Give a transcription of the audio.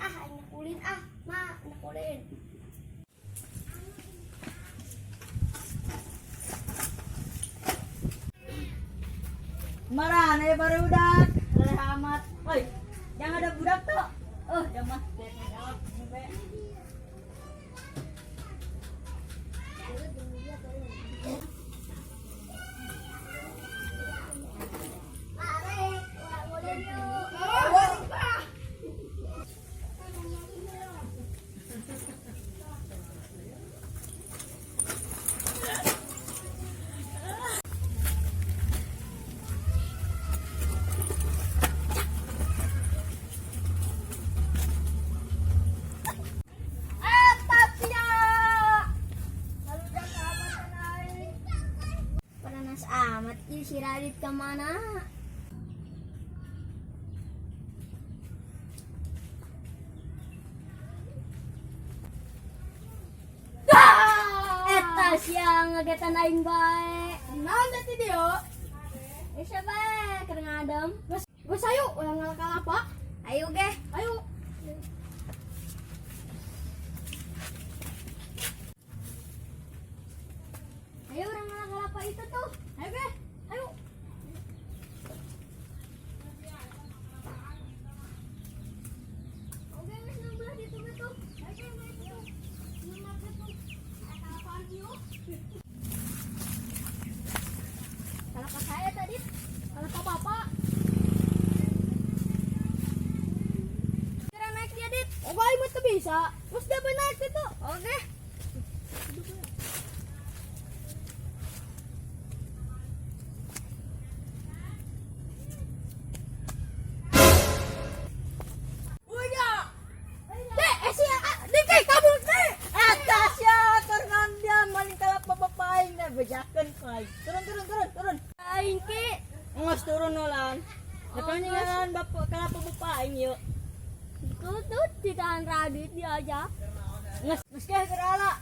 ah, aing ulin ah, ma, anak ulin. Marane baru budak, amat. Woi, jangan ada budak tuh. Jamah. Panas amat, ini si Radit kemana? Eta siang ngagetan aing bae. Naon teh dia? Bisa bae keur ngadem. Geus ayo ulang kalapa. Ayo ge. Ayo. Ayo orang kalapa itu tuh. Ayo ge. Ayo. Oke, wes nambah di tuh tuh. Ayo ge. Kalau ke saya tadi, kalau ke bapak, kira naik dia dit. Oh, gak imut bisa. Terus dia naik itu. Oke. Bejakan kai. Turun. Aing ki. Ngos turun ulan. Katanya bapak kalapa bapaing yuk. Tutut di tangan Radit diajak. Nges ke gerala.